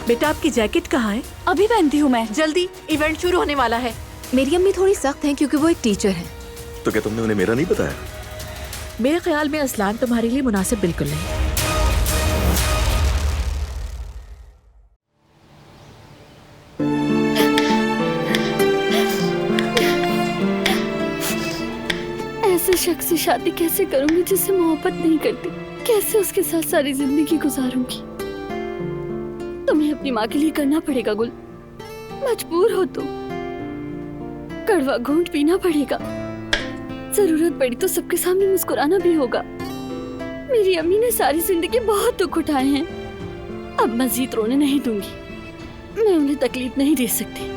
बेटा आपकी जैकेट कहाँ है? अभी पहनती हूँ मैं। जल्दी, इवेंट शुरू होने वाला है। मेरी अम्मी थोड़ी सख्त हैं क्योंकि वो एक टीचर है। तो क्या तुमने उन्हें मेरा नहीं बताया? मेरे ख्याल में असलान तुम्हारे लिए मुनासिब बिल्कुल नहीं। ऐसे शख्स से शादी कैसे करूंगी जिससे मोहब्बत नहीं करती? कैसे उसके साथ सारी जिंदगी गुजारूंगी? तुम्हें अपनी माँ के लिए करना पड़ेगा गुल, मजबूर हो तुम। कड़वा घूंट पीना पड़ेगा, जरूरत पड़ी तो सबके सामने मुस्कुराना भी होगा। मेरी अम्मी ने सारी जिंदगी बहुत दुख उठाए हैं, अब मजीद रोने नहीं दूंगी। मैं उन्हें तकलीफ नहीं दे सकती।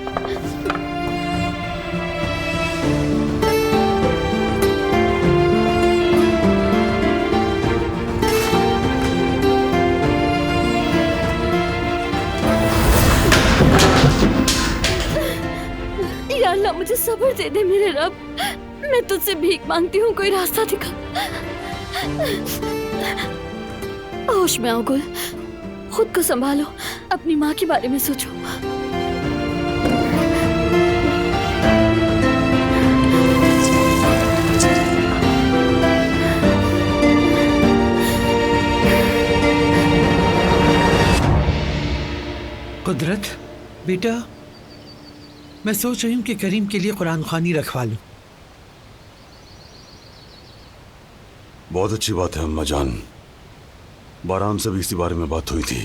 या अल्लाह मुझे सब्र दे दे मेरे रब। मैं तुझसे भीख मांगती हूँ, कोई रास्ता दिखा। होश में आओ गुल, खुद को संभालो, अपनी माँ के बारे में सोचो। कुदरत बेटा, मैं सोच रही हूँ कि करीम के लिए कुरान खानी रखवा लूं। बहुत अच्छी बात है अम्मा जान, बाराम से भी इसी बारे में बात हुई थी।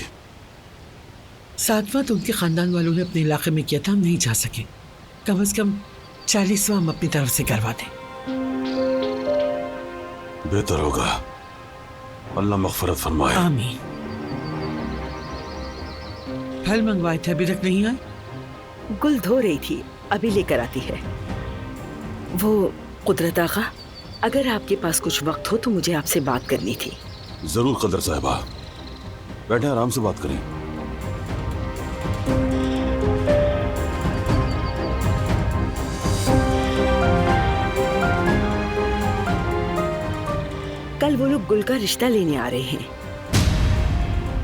सातवां तो उनके खानदान वालों ने अपने इलाके में किया था, हम नहीं जा सके। कम से कम 40वां हम अपनी तरफ से करवा दें। बेहतर होगा, अल्लाह मग़फ़िरत फरमाए। आमीन। फल मंगवाए थे, अभी तक नहीं आए? गुल धो रही थी, अभी लेकर आती है। वो कुदरत आगा, अगर आपके पास कुछ वक्त हो तो मुझे आपसे बात करनी थी। जरूर कदर साहिबा, बैठे आराम से बात करें। कल वो लोग गुल का रिश्ता लेने आ रहे हैं।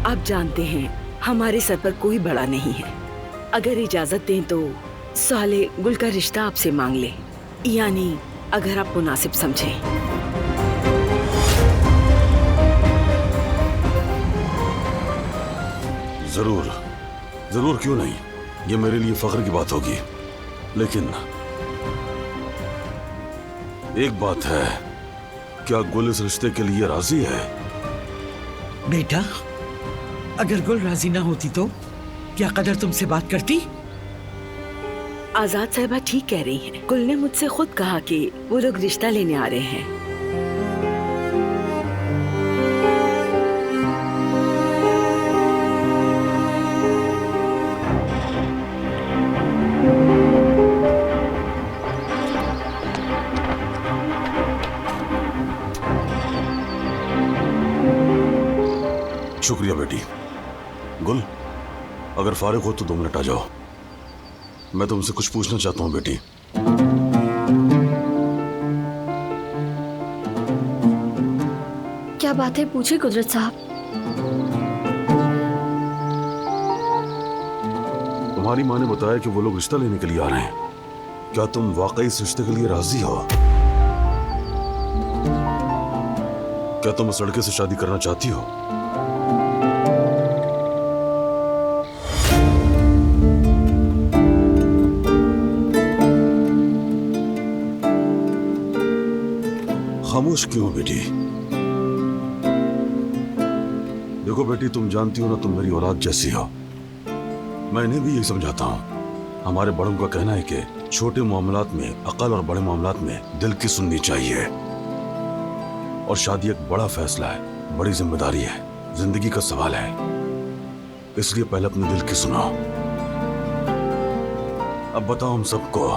आप जानते हैं हमारे सर पर कोई बड़ा नहीं है। अगर इजाजत दें तो साले गुल का रिश्ता आपसे मांग ले, यानी अगर आप मुनासिब समझें। जरूर जरूर, क्यों नहीं, ये मेरे लिए फख्र की बात होगी। लेकिन एक बात है, क्या गुल इस रिश्ते के लिए राजी है? बेटा, अगर गुल राजी ना होती तो क्या कदर तुमसे बात करती? आजाद साहिबा ठीक कह रही हैं। गुल ने मुझसे खुद कहा कि वो लोग रिश्ता लेने आ रहे हैं। शुक्रिया बेटी। गुल, अगर फारिग हो तो 2 मिनट आ जाओ, मैं तुमसे कुछ पूछना चाहता हूँ बेटी। क्या बात है, पूछे कुदरत साहब। तुम्हारी माँ ने बताया कि वो लोग रिश्ता लेने के लिए आ रहे हैं। क्या तुम वाकई इस रिश्ते के लिए राजी हो? क्या तुम उस लड़के से शादी करना चाहती हो? खामोश क्यों बेटी? देखो बेटी, तुम जानती हो ना, तुम मेरी औलाद जैसी हो। मैं इन्हें भी यही समझाता हूँ। हमारे बड़ों का कहना है कि छोटे मामलात में अकल और बड़े मामलात में दिल की सुननी चाहिए। और शादी एक बड़ा फैसला है, बड़ी जिम्मेदारी है, जिंदगी का सवाल है। इसलिए पहले अपने दिल की सुनो। अब बताओ हम सबको,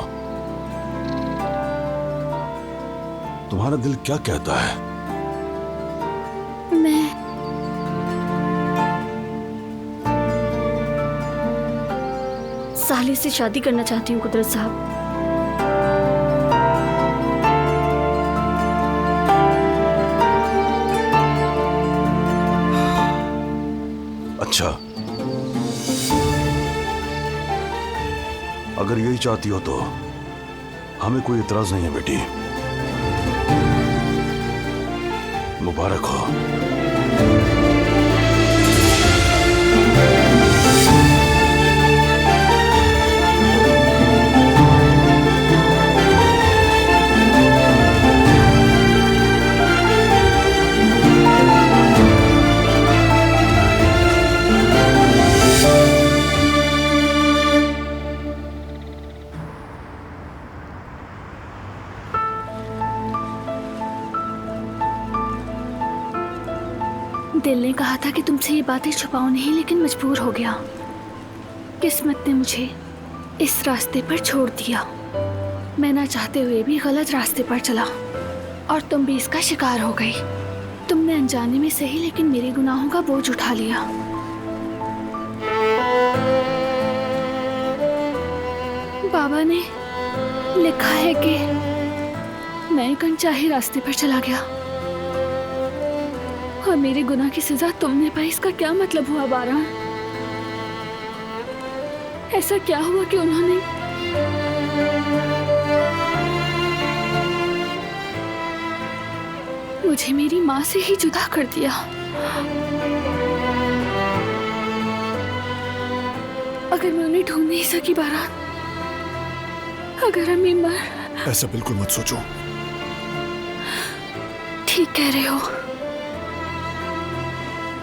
तुम्हारा दिल क्या कहता है? मैं साले से शादी करना चाहती हूँ कुदरत साहब। अच्छा, अगर यही चाहती हो तो हमें कोई इतराज नहीं है बेटी। मुबारक हो। दिल ने कहा था कि तुमसे ये बातें छुपाओ नहीं, लेकिन मजबूर हो गया। किस्मत ने मुझे इस रास्ते पर छोड़ दिया। मैं ना चाहते हुए भी गलत रास्ते पर चला और तुम भी इसका शिकार हो गई। तुमने अनजाने में सही लेकिन मेरे गुनाहों का बोझ उठा लिया। बाबा ने लिखा है कि मैं एक अनचाहे रास्ते पर चला गया और मेरे गुनाह की सजा तुमने पाई। इसका क्या मतलब हुआ बारान? ऐसा क्या हुआ कि उन्होंने मुझे मेरी माँ से ही जुदा कर दिया? अगर मैं उन्हें ढूंढ नहीं सकी बारान, अगर अम्मी मर। ऐसा बिल्कुल मत सोचो। ठीक कह रहे हो।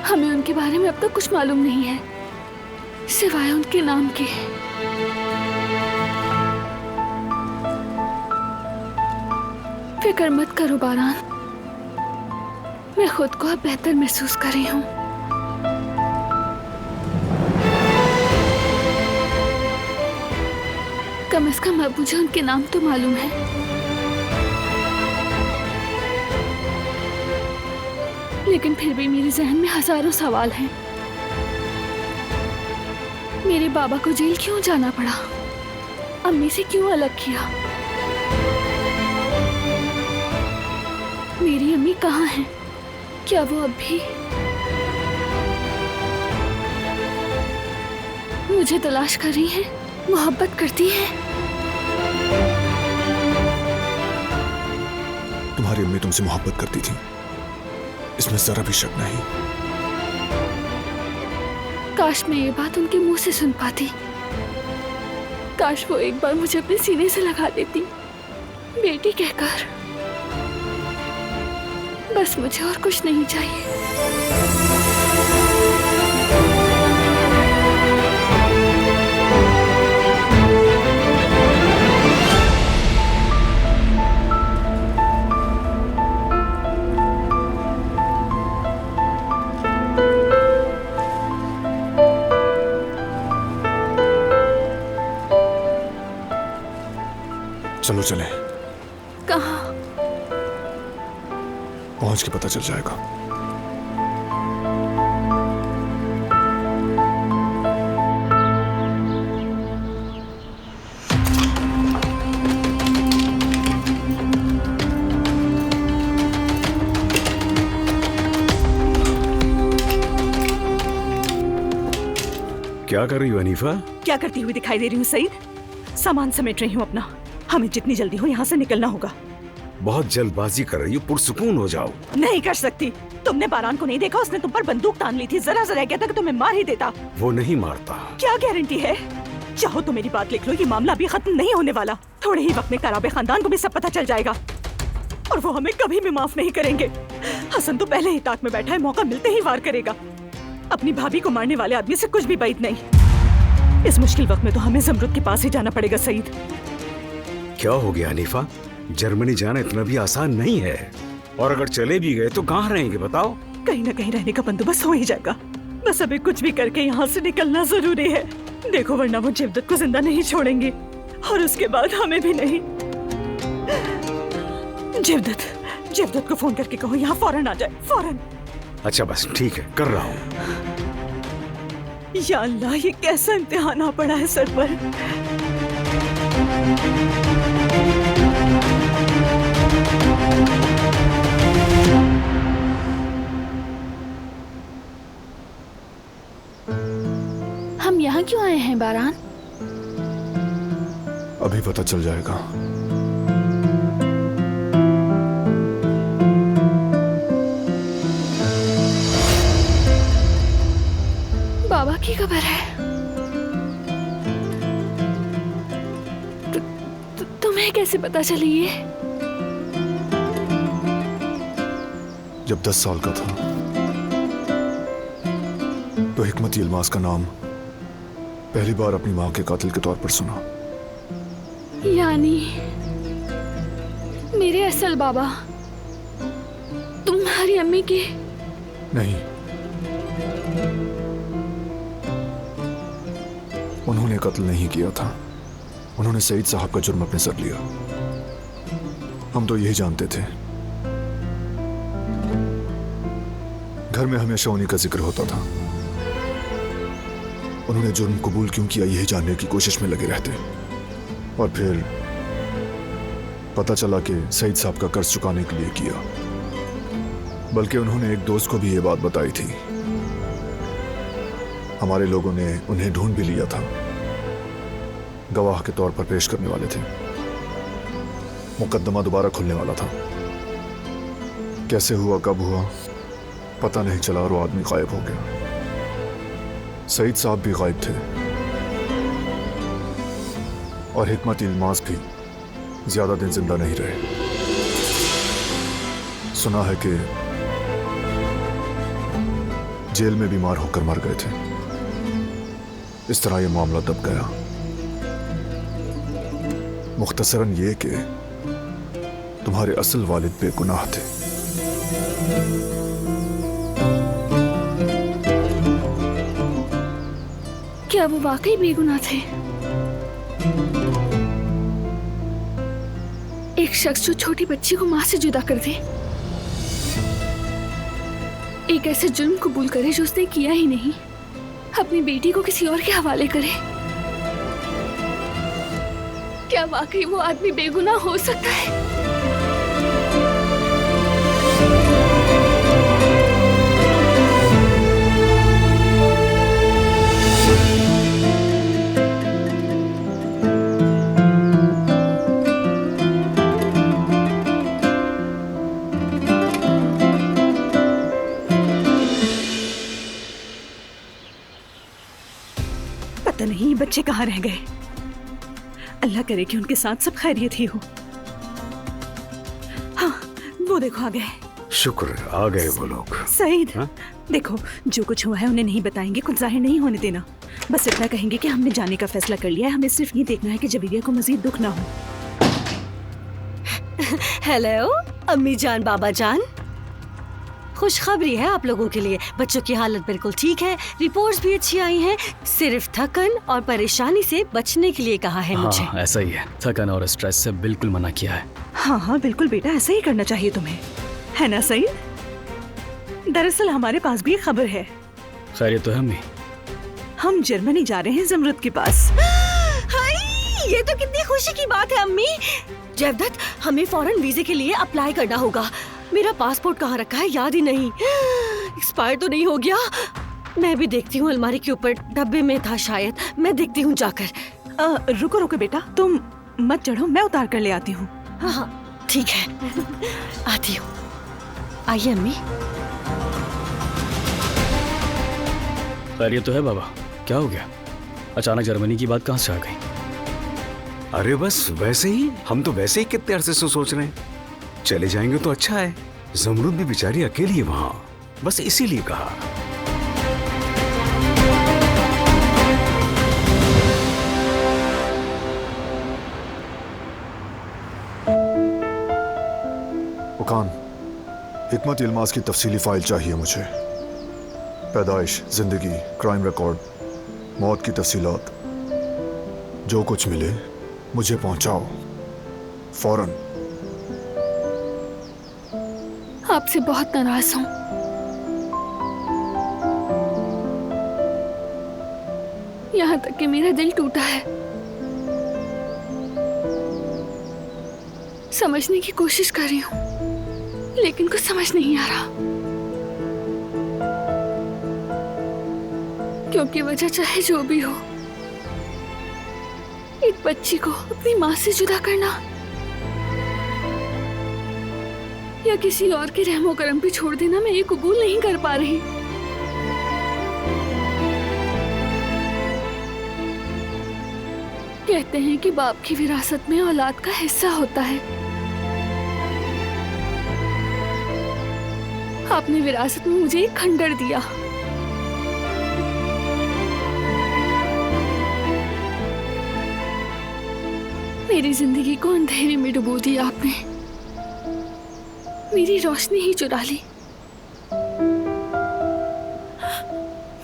हमें उनके बारे में अब तक कुछ मालूम नहीं है सिवाय उनके नाम के। फिक्र मत करो बारान, मैं खुद को अब बेहतर महसूस कर रही हूँ। कम से कम अब मुझे उनके नाम तो मालूम है। लेकिन फिर भी मेरे जहन में हजारों सवाल हैं। मेरे बाबा को जेल क्यों जाना पड़ा? अम्मी से क्यों अलग किया? मेरी अम्मी कहाँ हैं? क्या वो अब भी मुझे तलाश कर रही हैं? मोहब्बत करती हैं? तुम्हारी अम्मी तुमसे मोहब्बत करती थी, इसमें जरा भी शक नहीं। काश मैं ये बात उनके मुंह से सुन पाती। काश वो एक बार मुझे अपने सीने से लगा देती, बेटी कहकर। बस मुझे और कुछ नहीं चाहिए। चलो चले। कहाँ? पहुंच के पता चल जाएगा। क्या कर रही हो अनीफा? क्या करती हुई दिखाई दे रही हूँ सईद? सामान समेट रही हूँ अपना। हमें जितनी जल्दी हो यहाँ से निकलना होगा। बहुत जल्दबाजी कर रही हो, पुरसुकून हो जाओ। नहीं कर सकती। तुमने बारान को नहीं देखा? उसने तुम पर बंदूक तान ली थी। जरा सा रह गया था कि तुम्हें मार ही देता। वो नहीं मारता। क्या गारंटी है? चाहो तो मेरी बात लिख लो, ये मामला अभी खत्म नहीं होने वाला। थोड़े ही वक्त में कराबे खानदान को भी सब पता चल जाएगा और वो हमें कभी भी माफ नहीं करेंगे। हसन तो पहले ही ताक में बैठा है, मौका मिलते ही वार करेगा। अपनी भाभी को मारने वाले आदमी से कुछ भी बैद नहीं। इस मुश्किल वक्त में तो हमें जमरुद के पास ही जाना पड़ेगा सईद। क्या हो गया अनीफा? जर्मनी जाना इतना भी आसान नहीं है, और अगर चले भी गए तो कहाँ रहेंगे बताओ? कहीं न कहीं रहने का बंदोबस्त हो ही जाएगा। बस अभी कुछ भी करके यहाँ से निकलना जरूरी है। देखो वरना वो जेवदत को जिंदा नहीं छोड़ेंगे और उसके बाद हमें भी नहीं। जेवदत को फोन करके कहो यहाँ फौरन आ जाए, फौरन। अच्छा बस ठीक है, कर रहा हूँ। या अल्लाह, ये कैसा इम्तिहान आ पड़ा है सर पर। हम यहाँ क्यों आए हैं बारान? अभी पता चल जाएगा। बाबा की खबर है? तुम्हें कैसे पता चली ये? जब 10 साल का था तो हिकमत इल्मास का नाम पहली बार अपनी मां के कातिल के तौर पर सुना। यानी मेरे असल बाबा तुम्हारी अम्मी के? नहीं, उन्होंने कत्ल नहीं किया था। उन्होंने सईद साहब का जुर्म अपने सर लिया। हम तो यही जानते थे। घर में हमेशा उन्हीं का जिक्र होता था। उन्होंने जुर्म कबूल क्यों किया यही जानने की कोशिश में लगे रहते, और फिर पता चला कि सईद साहब का कर्ज चुकाने के लिए किया। बल्कि उन्होंने एक दोस्त को भी ये बात बताई थी। हमारे लोगों ने उन्हें ढूंढ भी लिया था, गवाह के तौर पर पेश करने वाले थे। मुकदमा दोबारा खुलने वाला था। कैसे हुआ, कब हुआ पता नहीं चला, और वो आदमी गायब हो गया। सईद साहब भी गायब थे, और हिकमत इल्मास भी ज्यादा दिन जिंदा नहीं रहे। सुना है कि जेल में बीमार होकर मर गए थे। इस तरह यह मामला दब गया। मुख्तसरन ये कि तुम्हारे असल वालिद बेगुनाह थे। क्या वो वाकई बेगुनाह थे? एक शख्स जो छोटी बच्ची को मां से जुदा कर दे, एक ऐसे जुर्म कबूल करे जो उसने किया ही नहीं, अपनी बेटी को किसी और के हवाले करे। क्या वाकई वो आदमी बेगुनाह हो सकता है? पता नहीं ये बच्चे कहाँ रह गए। अल्लाह करे कि उनके साथ सब खैरियत ही हो। हाँ, वो देखो आ गए। शुक्र आ गए वो लोग। सईद, हाँ? देखो जो कुछ हुआ है उन्हें नहीं बताएंगे, कुछ जाहिर नहीं होने देना। बस इतना कहेंगे कि हमने जाने का फैसला कर लिया है। हमें सिर्फ ये देखना है कि जबीरिया को मजीद दुख ना हो। हेलो अम्मी जान, बाबा जान, खुशखबरी है आप लोगों के लिए। बच्चों की हालत बिल्कुल ठीक है, रिपोर्ट्स भी अच्छी आई हैं। सिर्फ थकन और परेशानी से बचने के लिए कहा है मुझे। हाँ, ऐसा ही है। थकन और स्ट्रेस से बिल्कुल मना किया है। हाँ हाँ बिल्कुल बेटा, ऐसा ही करना चाहिए तुम्हें, है ना सईद? दरअसल हमारे पास भी एक खबर है। खैरियत तो है अम्मी? हम जर्मनी जा रहे हैं जमरुद के पास। हाय, ये तो कितनी खुशी की बात है अम्मी। जयदत्त, हमें फौरन वीजे के लिए अप्लाई करना होगा। मेरा पासपोर्ट कहाँ रखा है याद ही नहीं। एक्सपायर तो नहीं हो गया? मैं भी देखती हूँ, अलमारी के ऊपर डब्बे में था शायद। मैं देखती हूँ जाकर। रुको रुको बेटा, तुम मत चढ़ो, मैं उतार कर ले आती हूँ। हाँ हाँ ठीक है, आती हूँ। आइए अम्मी। खैरियत तो है बाबा? क्या हो गया? अचानक जर्मनी की बात कहाँ से आ गई? अरे बस वैसे ही, हम तो वैसे ही कितने अरसे से सोच रहे हैं चले जाएंगे तो अच्छा है। जमरुद भी बेचारी अकेली है वहां, बस इसीलिए कहा। उकान, हिकमत इल्मास की तफसीली फाइल चाहिए मुझे। पैदाइश, जिंदगी, क्राइम रिकॉर्ड, मौत की तफसीलात, जो कुछ मिले मुझे पहुंचाओ फौरन। आपसे बहुत नाराज हूँ। यहाँ तक कि मेरा दिल टूटा है। समझने की कोशिश कर रही हूँ, लेकिन कुछ समझ नहीं आ रहा। क्योंकि वजह चाहे जो भी हो, एक बच्ची को अपनी माँ से जुदा करना या किसी और के रहमो करम पे छोड़ देना मैं ये कबूल नहीं कर पा रही। कहते हैं कि बाप की विरासत में औलाद का हिस्सा होता है। आपने विरासत में मुझे एक खंडर दिया। मेरी जिंदगी को अंधेरे में डुबो दिया आपने, मेरी रोशनी ही चुरा ली,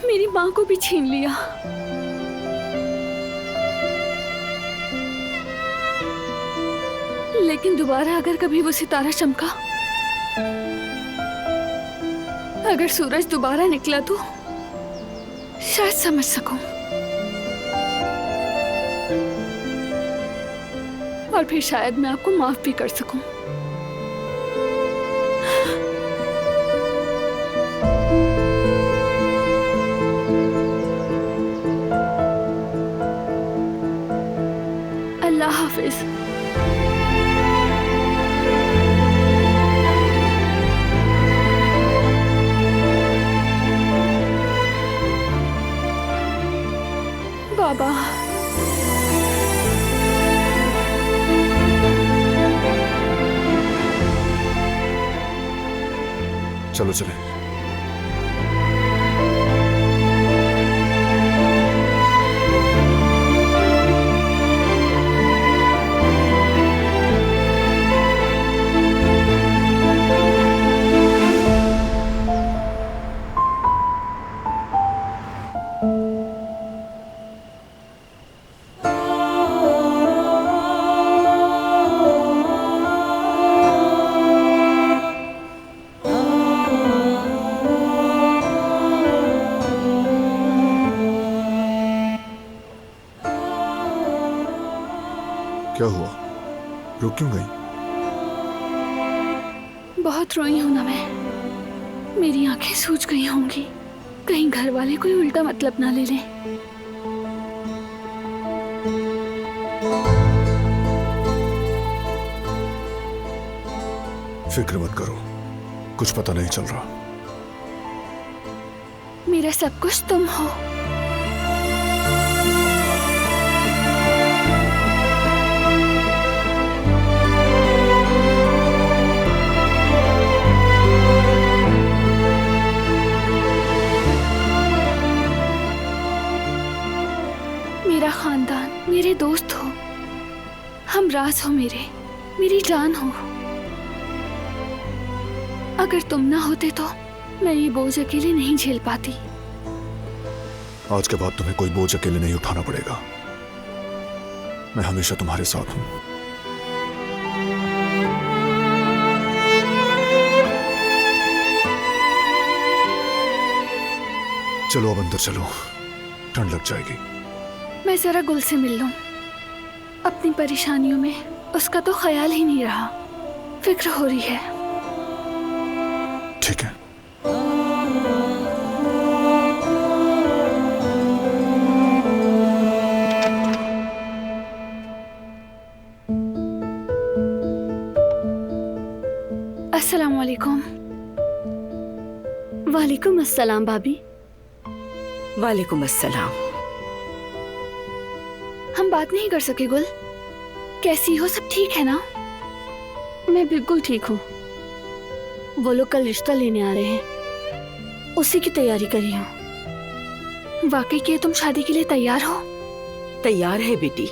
मेरी माँ को भी छीन लिया। लेकिन दोबारा अगर कभी वो सितारा चमका, अगर सूरज दोबारा निकला तो शायद समझ सकूं और फिर शायद मैं आपको माफ भी कर सकूं। अल्लाह हाफिज। बाबा, चलो चले। क्या हुआ, रुक क्यों गई? बहुत रोई हूं ना मैं, मेरी आंखें सूज गई होंगी, कहीं घर वाले कोई उल्टा मतलब ना ले लें। फिक्र मत करो, कुछ पता नहीं चल रहा। मेरा सब कुछ तुम हो। मेरा खानदान, मेरे दोस्त हो, हम राज हो मेरे, मेरी जान हो। अगर तुम ना होते तो मैं ये बोझ अकेले नहीं झेल पाती। आज के बाद तुम्हें कोई बोझ अकेले नहीं उठाना पड़ेगा, मैं हमेशा तुम्हारे साथ हूं। चलो अब अंदर चलो, ठंड लग जाएगी। मैं जरा गुल से मिल लूं। अपनी परेशानियों में उसका तो ख्याल ही नहीं रहा, फिक्र हो रही है। ठीक है। अस्सलाम वालेकुम। वालेकुम अस्सलाम भाभी। वालेकुम अस्सलाम। हम बात नहीं कर सके गुल, कैसी हो, सब ठीक है ना? मैं बिल्कुल ठीक हूँ। वो लोग कल रिश्ता लेने आ रहे हैं, उसी की तैयारी कर रही हूँ। वाकई के तुम शादी के लिए तैयार हो? तैयार है बेटी,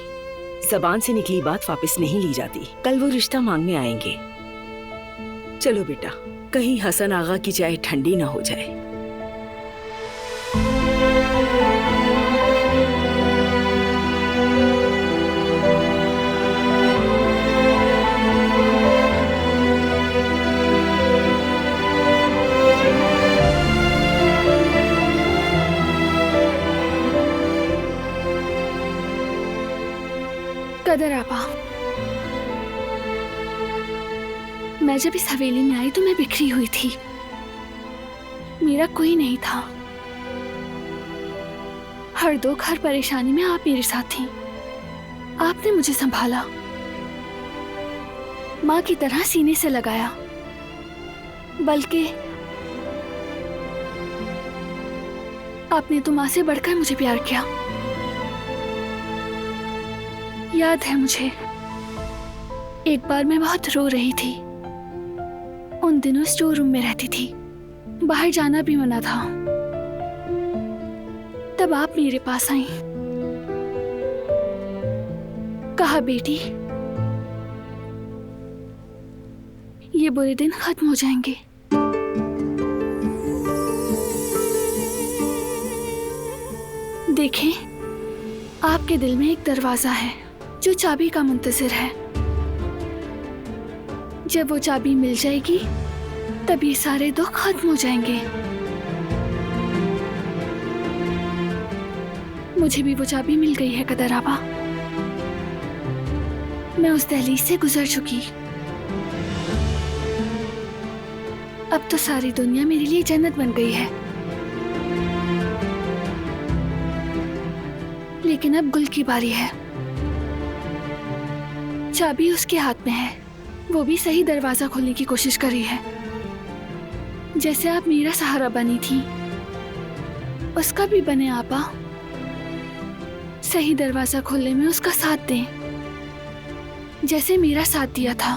जबान से निकली बात वापस नहीं ली जाती। कल वो रिश्ता मांगने आएंगे। चलो बेटा, कहीं हसन आगा की चाय ठंडी ना हो जाए। कदर आपा, मैं जब इस हवेली में आई तो मैं बिखरी हुई थी, मेरा कोई नहीं था। हर दुख हर परेशानी में आप मेरे साथ थी। आपने मुझे संभाला, माँ की तरह सीने से लगाया, बल्कि आपने तो माँ से बढ़कर मुझे प्यार किया। याद है मुझे, एक बार मैं बहुत रो रही थी। उन दिनों स्टोर रूम में रहती थी, बाहर जाना भी मना था। तब आप मेरे पास आई, कहा बेटी ये बुरे दिन खत्म हो जाएंगे। देखें, आपके दिल में एक दरवाजा है जो चाबी का मुंतजिर है। जब वो चाबी मिल जाएगी तब ये सारे दुख खत्म हो जाएंगे। मुझे भी वो चाबी मिल गई है कदर आबा। मैं उस दहलीज से गुजर चुकी। अब तो सारी दुनिया मेरे लिए जन्नत बन गई है। लेकिन अब गुल की बारी है। चाबी उसके हाथ में है, वो भी सही दरवाजा खोलने की कोशिश कर रही है। जैसे आप मेरा सहारा बनी थी, उसका भी बने आपा। सही दरवाजा खोलने में उसका साथ दें, जैसे मेरा साथ दिया था।